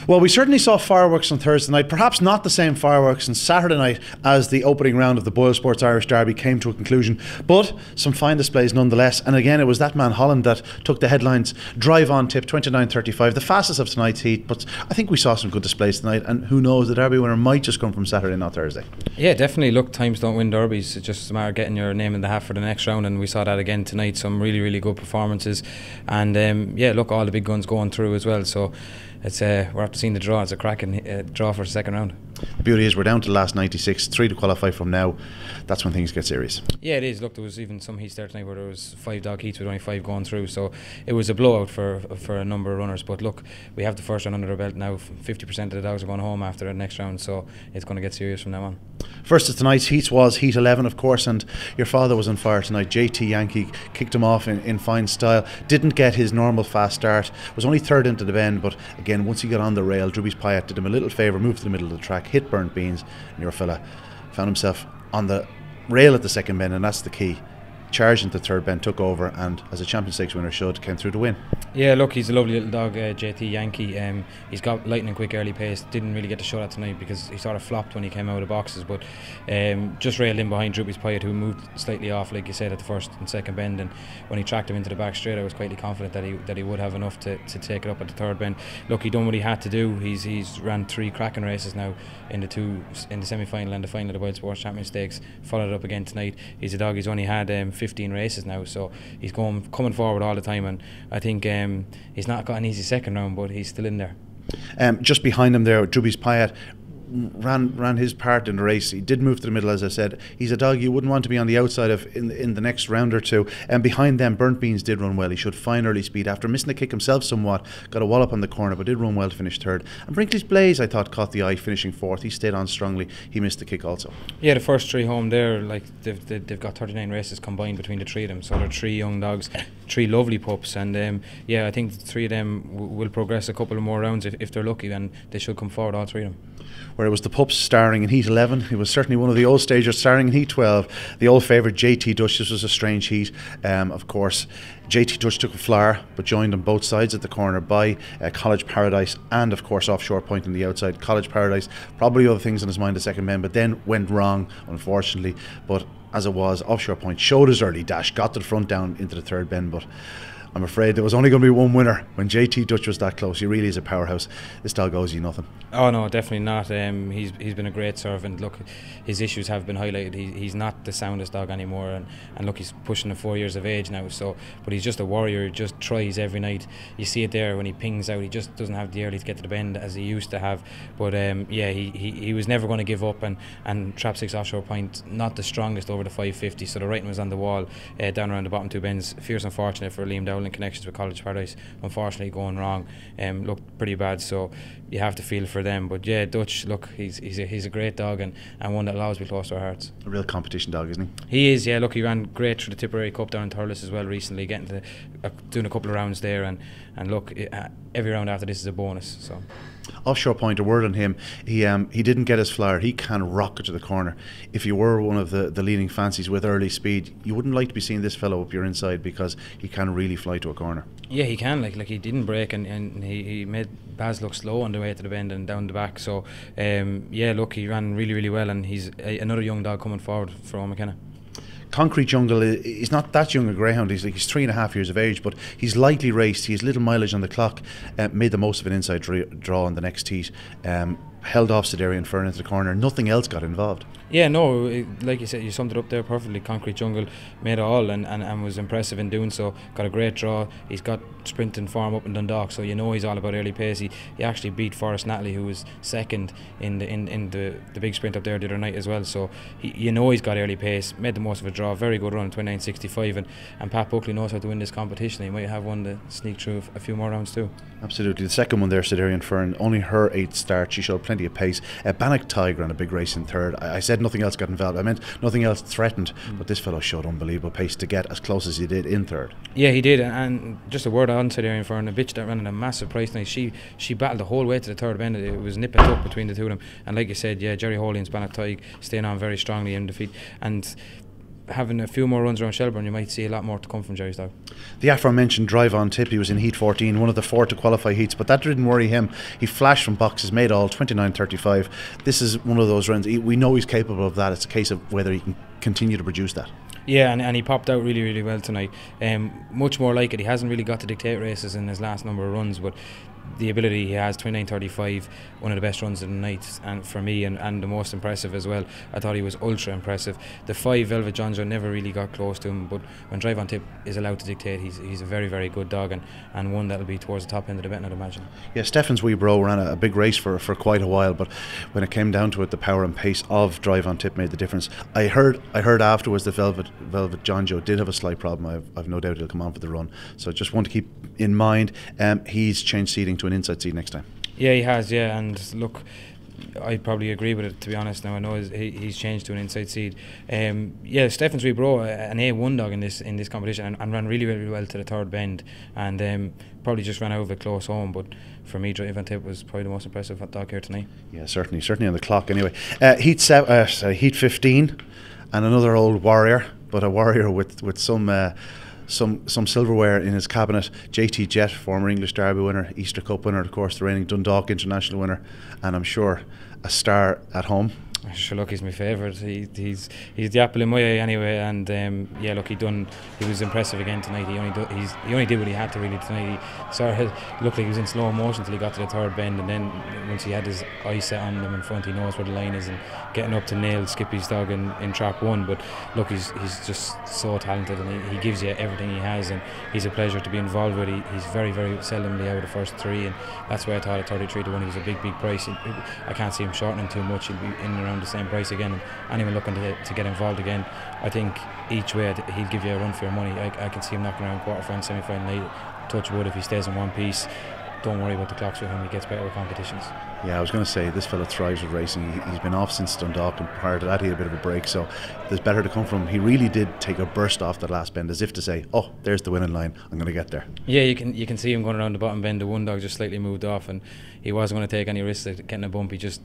Well, we certainly saw fireworks on Thursday night, perhaps not the same fireworks on Saturday night as the opening round of the BoyleSports Irish Derby came to a conclusion, but some fine displays nonetheless. And again, it was that man Holland that took the headlines. Drive on tip 29.35, the fastest of tonight's heat, but I think we saw some good displays tonight, and who knows, the Derby winner might just come from Saturday, not Thursday. Yeah, definitely. Look, times don't win derbies, it's just a matter of getting your name in the hat for the next round, and we saw that again tonight. Some really good performances, and yeah, look, all the big guns going through as well, so it's we're after seeing the draw. It's a cracking draw for the second round. The beauty is we're down to the last 96, 3 to qualify from now. That's when things get serious. Yeah, it is. Look, there was even some heats there tonight where there was 5 dog heats with only 5 going through, so it was a blowout for a number of runners. But look, we have the first round under our belt now. 50% of the dogs are going home after the next round, so it's going to get serious from now on. First of tonight's heats was Heat 11, of course, and your father was on fire tonight. JT Yankee kicked him off in fine style. Didn't get his normal fast start. Was only third into the bend, but again, once he got on the rail, Drubby's Pyatt did him a little favour, moved to the middle of the track, hit burnt beans, and your fella found himself on the rail at the second bend, and that's the key. Charged into the third bend, took over, and as a Champions Stakes winner should, came through to win. Yeah, look, he's a lovely little dog, JT Yankee. He's got lightning quick early pace. Didn't really get to show that tonight because he sort of flopped when he came out of the boxes, but just railed in behind Drubby's Pyatt, who moved slightly off, like you said, at the first and second bend, and when he tracked him into the back straight, I was quite confident that he would have enough to take it up at the third bend. Look, he done what he had to do. He's ran 3 cracking races now in the semi-final and the final of the BoyleSports Champions Stakes. Followed it up again tonight. He's a dog. He's only had 15 races now, so he's coming forward all the time, and I think he's not got an easy second round, but he's still in there. Just behind him there, Drubby's Pyatt ran his part in the race. He did move to the middle, as I said. He's a dog you wouldn't want to be on the outside of in the next round or two. And behind them, Burnt Beans did run well. He showed fine early speed after missing the kick himself somewhat. Got a wallop on the corner, but did run well to finish third. And Brinkley's Blaze, I thought, caught the eye, finishing fourth. He stayed on strongly. He missed the kick also. Yeah, the first 3 home there, like they've got 39 races combined between the 3 of them. So they're 3 young dogs, 3 lovely pups, and yeah, I think the 3 of them will progress a couple of more rounds if they're lucky, and they should come forward, all 3 of them. Where it was the pups starring in Heat 11, he was certainly one of the old stagers starring in Heat 12. The old favourite JT Dutch. This was a strange heat. Of course, JT Dutch took a flyer, but joined on both sides at the corner by College Paradise and, of course, Offshore Point on the outside. College Paradise, probably other things on his mind the second bend, but then went wrong, unfortunately. But as it was, Offshore Point showed his early dash, got to the front down into the third bend, but I'm afraid there was only going to be one winner when JT Dutch was that close. He really is a powerhouse. This dog owes you nothing. Oh no, definitely not. He's been a great servant. Look, his issues have been highlighted. He's not the soundest dog anymore, and look, he's pushing the 4 years of age now. So, but he's just a warrior. He just tries every night. You see it there when he pings out. He just doesn't have the early to get to the bend as he used to have. But yeah, he was never going to give up. And Trap 6 Offshore Point, not the strongest over the 550. So the writing was on the wall down around the bottom 2 bends. Fierce unfortunate for Liam Dowling connections with College Paradise. Unfortunately, going wrong. Looked pretty bad. So you have to feel for them. But yeah, Dutch, look, he's a great dog, and one that will always be close to our hearts. A real competition dog, isn't he? He is, yeah. Look, he ran great through the Tipperary Cup down in Thurles as well recently, getting to doing a couple of rounds there, and look, every round after this is a bonus. So Offshore Point, a word on him. He didn't get his flyer. He can rock it to the corner. If you were one of the leading fancies with early speed, you wouldn't like to be seeing this fellow up your inside, because he can really fly to a corner. Yeah, he can. Like he didn't break, and he made Baz look slow on the way to the bend and down the back. So yeah, look, he ran really well, and he's another young dog coming forward for Owen McKenna. Concrete Jungle, he's not that young a greyhound. He's 3.5 years of age, but he's lightly raced. He has little mileage on the clock. Made the most of an inside draw in the next heat. Held off Siderian Fern into the corner. Nothing else got involved. Yeah, no, like you said, you summed it up there perfectly. Concrete Jungle made it all, and was impressive in doing so. Got a great draw. He's got sprinting form up in Dundalk, so you know he's all about early pace. He actually beat Forrest Natalie, who was second in the big sprint up there the other night as well. So you know he's got early pace. Made the most of a draw. Very good run, 29.65, and Pat Buckley knows how to win this competition. He might have one to sneak through a few more rounds too. Absolutely. The second one there, Siderian Fern, only her 8th start. She showed plenty of pace. Bannock Tiger ran a big race in third. I said nothing else got involved. I meant nothing else threatened, but this fellow showed unbelievable pace to get as close as he did in third. Yeah, he did, and just a word on Siderian Fern, a bitch that ran at a massive price tonight. She battled the whole way to the third bend. It was nip and tuck between the 2 of them, and like you said, yeah, Jerry Holy and Bannock Tiger staying on very strongly in defeat. And having a few more runs around Shelbourne, you might see a lot more to come from Jerry's dog. The aforementioned drive on tip, he was in heat 14, one of the 4 to qualify heats, but that didn't worry him. He flashed from boxes, made all 29.35. This is one of those runs, we know he's capable of that. It's a case of whether he can continue to produce that. Yeah, and he popped out really, really well tonight. Much more like it. He hasn't really got to dictate races in his last number of runs, but the ability he has, 29.35, one of the best runs of the night, and for me, and the most impressive as well. I thought he was ultra impressive. The 5 Velvet Jonjo never really got close to him, but when drive on tip is allowed to dictate, he's a very, very good dog, and one that'll be towards the top end of the betting, I'd imagine. Yeah, Stefan's wee bro ran a big race for quite a while, but when it came down to it, the power and pace of drive on tip made the difference. I heard afterwards that Velvet Jonjo did have a slight problem. I've no doubt he'll come on for the run, so just want to keep in mind he's changed seating to an inside seat next time. Yeah, he has, yeah, and look, I probably agree with it, to be honest. Now I know he's changed to an inside seat. Yeah, Stefan's wee bro, an A1 dog in this competition, and ran really, really well to the third bend, and probably just ran out of it close home. But for me, drive on tip was probably the most impressive dog here tonight. Yeah, certainly on the clock anyway. Heat 15, and another old warrior, but a warrior with some silverware in his cabinet. JT Jet, former English Derby winner, Easter Cup winner, of course, the reigning Dundalk International winner, and I'm sure a star at home. Sure, look, he's my favourite. He's the apple in my eye anyway, and yeah, look, he was impressive again tonight. He only did what he had to really tonight. He sort of looked like he was in slow motion until he got to the third bend, and then once he had his eye set on them in front, he knows where the line is, and getting up to nail Skippy's dog in trap 1. But look, he's just so talented, and he gives you everything he has, and he's a pleasure to be involved with. He's very, very seldomly out of the first 3, and that's why I thought at 33 to 1 he was a big price. I can't see him shortening too much. He'll be in and around the same price again, and anyone looking to get involved again, I think each way he'll give you a run for your money. I can see him knocking around quarter-final, semi-final, late. Touch wood if he stays in one piece. Don't worry about the clocks with him, he gets better with competitions. Yeah, I was going to say, this fella thrives with racing. He's been off since Dundalk, and prior to that he had a bit of a break, so there's better to come from him. He really did take a burst off that last bend, as if to say, oh, there's the winning line, I'm going to get there. Yeah, you can see him going around the bottom bend. The one dog just slightly moved off, and he wasn't going to take any risks at getting a bump. He just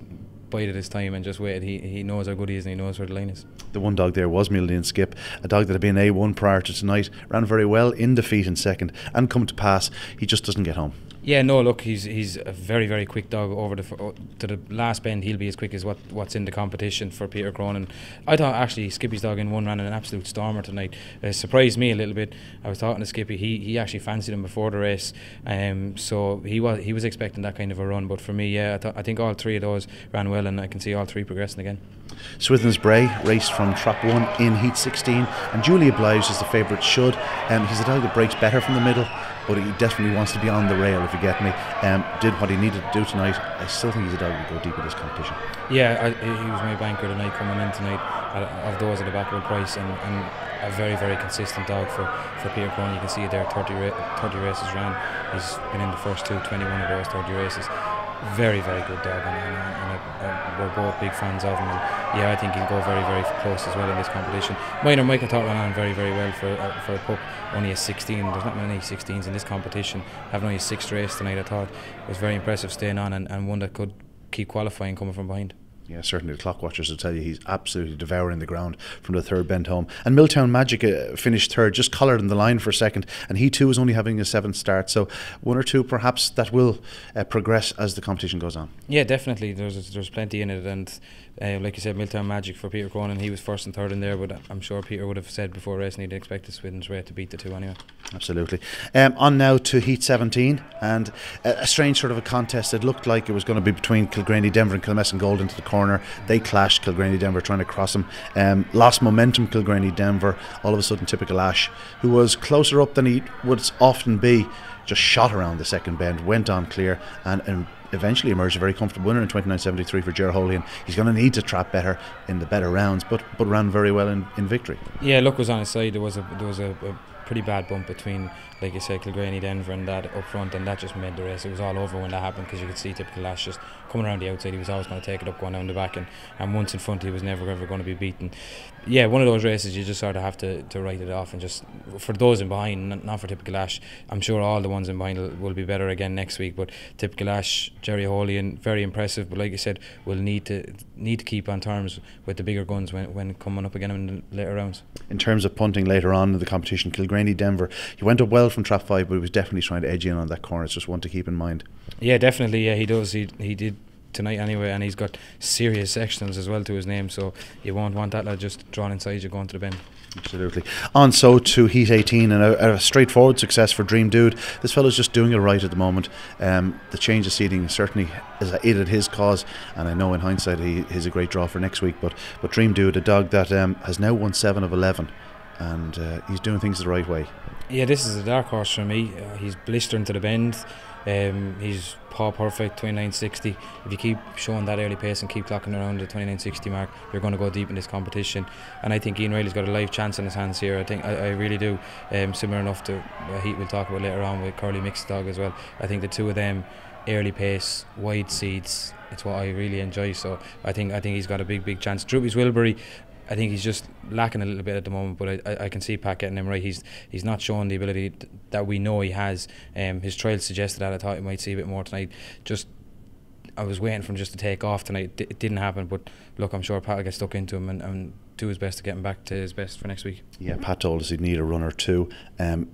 bided his time and just waited. He knows how good he is, and he knows where the line is. The one dog there was Mildian Skip, a dog that had been A1 prior to tonight, ran very well in defeat in second, and come to pass, he just doesn't get home. Yeah, no, look, he's a very, very quick dog over to the last bend. He'll be as quick as what's in the competition for Peter Cronin. I thought actually Skippy's dog in 1 ran an absolute stormer tonight. Surprised me a little bit. I was talking to Skippy. He actually fancied him before the race, so he was expecting that kind of a run. But for me, yeah, I think all 3 of those ran well, and I can see all 3 progressing again. Swithin's Bray raced from trap 1 in heat 16, and duly obliged as the favourite should. He's a dog that breaks better from the middle, but he definitely wants to be on the rail, if you get me. Did what he needed to do tonight. I still think he's a dog who will go deep in this competition. Yeah, he was my banker tonight coming in tonight, of those at the back of the price, and a very, very consistent dog for Peter Cronin. You can see it there, 30 races ran. He's been in the first 21 of those 30 races. Very, very good dog, and we're both big fans of him, and yeah, I think he'll go very, very close as well in this competition. Minor Michael thought ran on very, very well for a pup, only a 16. There's not many 16s in this competition. Having only a 6th race tonight, I thought it was very impressive staying on, and one that could keep qualifying coming from behind. Yeah, certainly the clock watchers will tell you he's absolutely devouring the ground from the third bend home. And Milltown Magic finished third, just collared in the line for a second, and he too is only having a 7th start, so 1 or 2 perhaps that will progress as the competition goes on. Yeah, definitely, there's plenty in it, and like you said, Milltown Magic for Peter Cronin, he was 1st and 3rd in there, but I'm sure Peter would have said before racing he'd expect the Swithin's Ray to beat the 2 anyway. Absolutely. On now to heat 17, and a strange sort of a contest. It looked like it was going to be between Kilgraney Denver and Kilmessan Gold into the corner. They clashed, Kilgraney Denver trying to cross him. Lost momentum, Kilgraney Denver. All of a sudden, typical Ash, who was closer up than he would often be, just shot around the second bend, went on clear, and eventually emerged a very comfortable winner in 29.73 for Ger Holian. He's going to need to trap better in the better rounds, but ran very well in victory. Yeah, luck was on his side. There was a pretty bad bump between, like you said, Kilgraney, Denver and that up front, and that just made the race. It was all over when that happened, because you could see Typical Lash just coming around the outside. He was always going to take it up, going down the back, and once in front he was never ever going to be beaten. Yeah, one of those races you just sort of have to write it off, and just for those in behind, not for Typical Lash. I'm sure all the ones in behind will be better again next week, but Typical Lash, Jerry Holian, very impressive, but like you said, will need to keep on terms with the bigger guns when coming up again in the later rounds. In terms of punting later on in the competition, Kilgraney, Denver, he went up well from trap 5, but he was definitely trying to edge in on that corner. It's just one to keep in mind. Yeah, definitely. Yeah, he does. He did tonight anyway, and he's got serious sectionals as well to his name, so you won't want that lad just drawn inside you going to the bend. Absolutely. On so to Heat 18, and a straightforward success for Dream Dude. This fellow's just doing it right at the moment. The change of seating certainly has aided his cause, and I know in hindsight he's a great draw for next week, but Dream Dude, a dog that has now won 7 of 11, and he's doing things the right way. Yeah, this is a dark horse for me. He's blistering to the bend. He's paw perfect, 29.60. If you keep showing that early pace and keep clocking around the 29.60 mark, you're going to go deep in this competition. And I think Ian Riley's got a live chance in his hands here. I really do. Similar enough to what Heat we'll talk about later on with Curly Mixed Dog as well. I think the two of them, early pace, wide seats, it's what I really enjoy. So I think he's got a big chance. Droopy's Wilbury, I think he's just lacking a little bit at the moment, but I can see Pat getting him right. He's not showing the ability that we know he has. His trials suggested that. I thought he might see a bit more tonight. I was waiting for him just to take off tonight. It didn't happen, but look, I'm sure Pat will get stuck into him and do his best to get him back to his best for next week. Yeah, Pat told us he'd need a run or two.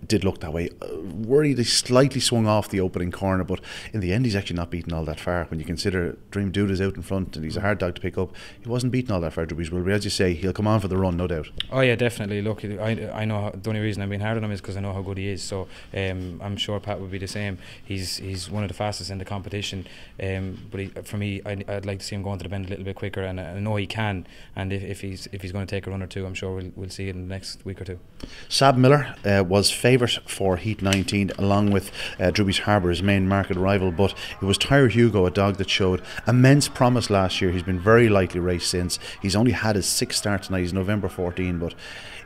Did look that way. Worried he slightly swung off the opening corner, but in the end he's actually not beaten all that far. When you consider Dream Dude is out in front and he's a hard dog to pick up, he wasn't beaten all that far, Drubbies will be. As you say, he'll come on for the run, no doubt. Oh yeah, definitely. Look, I know the only reason I'm being hard on him is because I know how good he is, so I'm sure Pat would be the same. He's one of the fastest in the competition, but for me, I'd like to see him going to the bend a little bit quicker, and I know he can, and if he's going to take a run or two, I'm sure we'll see it in the next week or two. Sab Miller was favourite for Heat 19, along with Drubbies Harbour, his main market rival, but it was Tyre Hugo, a dog that showed immense promise last year. He's been very lightly raced since. He's only had his 6th start tonight. He's November 14, but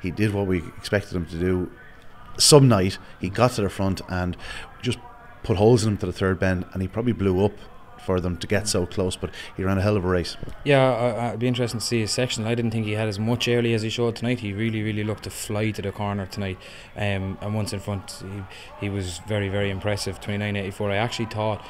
he did what we expected him to do. Some night he got to the front and just put holes in him to the third bend, and he probably blew up for them to get so close, but he ran a hell of a race. Yeah, it'd be interesting to see his section. I didn't think he had as much early as he showed tonight. He really looked to fly to the corner tonight, and once in front he was very impressive. 29.84. I actually thought,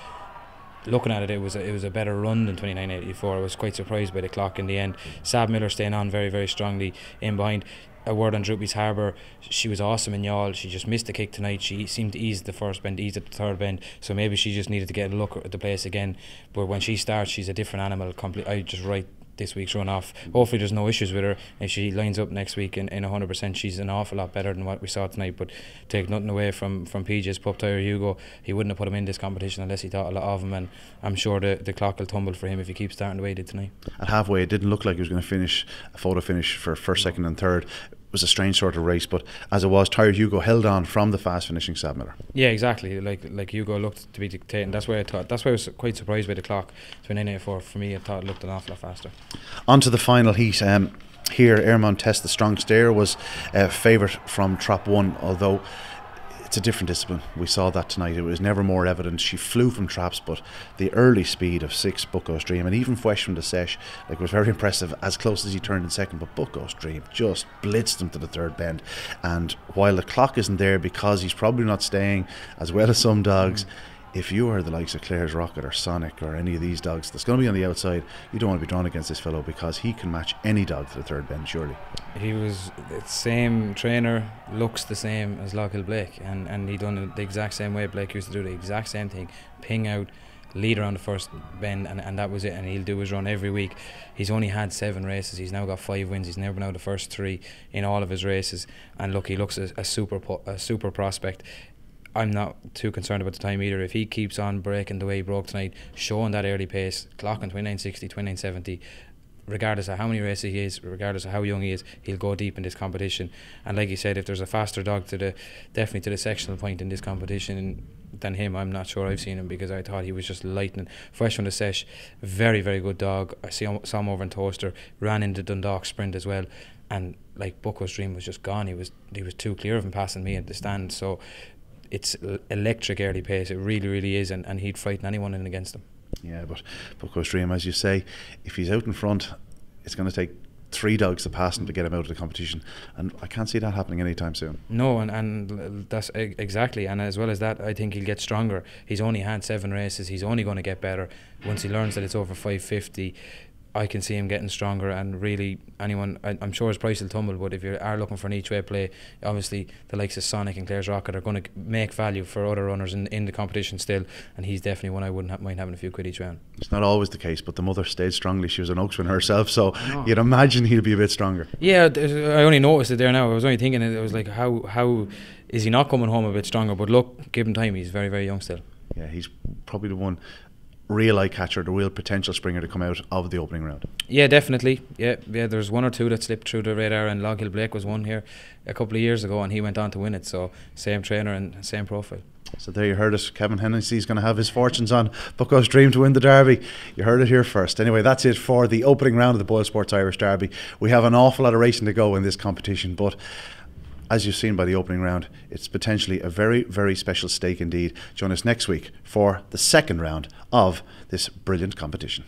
looking at it, it was a better run than 29.84. I was quite surprised by the clock in the end. Sab Miller staying on very strongly in behind. A word on Droopy's Harbour, she was awesome in Youghal. She just missed the kick tonight. She seemed to ease the first bend, ease at the third bend, so maybe she just needed to get a look at the place again. But when she starts, she's a different animal. I just write this week's run off. Hopefully there's no issues with her. If she lines up next week in 100%, she's an awful lot better than what we saw tonight. But take nothing away from PJ's pup, Tyre Hugo. He wouldn't have put him in this competition unless he thought a lot of him, and I'm sure the clock will tumble for him if he keeps starting the way he did tonight. At halfway, it didn't look like he was going to finish a photo finish for first, second and third. It was a strange sort of race, but as it was, Tyre Hugo held on from the fast finishing Sab Miller. Yeah, exactly. Like Hugo looked to be dictating. That's why I was quite surprised by the clock. 29.84 for me. I thought it looked an awful lot faster. On to the final heat. Here, Airmont Test, the strong stare, was favourite from Trap 1, although it's a different discipline. We saw that tonight. It was never more evident. She flew from traps, but the early speed of 6 Bucko's Dream, and even Fresh from the Sesh, was very impressive as close as he turned in second. But Bucko's Dream just blitzed him to the third bend. And while the clock isn't there because he's probably not staying as well as some dogs, if you are the likes of Claire's Rocket or Sonic or any of these dogs that's going to be on the outside, you don't want to be drawn against this fellow, because he can match any dog to the third bend, surely. He was the same trainer, looks the same as Lockhill Blake, and he done it the exact same way. Blake used to do the exact same thing, ping out, lead around the first bend, and that was it, and he'll do his run every week. He's only had 7 races. He's now got 5 wins. He's never been out the first 3 in all of his races, and look, he looks a super prospect. I'm not too concerned about the time either. If he keeps on breaking the way he broke tonight, showing that early pace, clocking 29.60, 29.70, regardless of how many races he is, regardless of how young he is, he'll go deep in this competition. And like you said, if there's a faster dog definitely to the sectional point in this competition than him, I'm not sure I've seen him, because I thought he was just lightning. Fresh from the Sesh, very good dog. I saw him over in Toaster, ran into Dundalk Sprint as well. and like Bucko's Dream was just gone. He was too clear of him passing me at the stand. So it's electric early pace. It really, really is, and he'd frighten anyone in against him. Yeah, but Bucko's Dream, as you say, if he's out in front, it's going to take 3 dogs to pass him to get him out of the competition, and I can't see that happening anytime soon. No, and that's exactly. And as well as that, I think he'll get stronger. He's only had 7 races. He's only going to get better once he learns that it's over 550. I can see him getting stronger, and really anyone, I'm sure his price will tumble, but if you are looking for an each way play, obviously the likes of Sonic and Clare's Rocket are going to make value for other runners in the competition still, and he's definitely one I wouldn't mind having a few quid each round. It's not always the case, but the mother stayed strongly. She was an Oaks winner herself, so you'd imagine he'll be a bit stronger. Yeah, I only noticed it there now. I was only thinking, it was like, how is he not coming home a bit stronger? But look, give him time, he's very, very young still. Yeah, he's probably the one real eye catcher, the real potential springer to come out of the opening round. Yeah, definitely. Yeah, there's 1 or 2 that slipped through the radar, and Log Hill Blake was one here a couple of years ago, and he went on to win it. So same trainer and same profile. So there you heard it. Kevin Hennessy is going to have his fortunes on Bucko's Dream to win the Derby. You heard it here first. Anyway, that's it for the opening round of the BoyleSports Irish Derby. We have an awful lot of racing to go in this competition, but as you've seen by the opening round, it's potentially a very, very special stake indeed. Join us next week for the second round of this brilliant competition.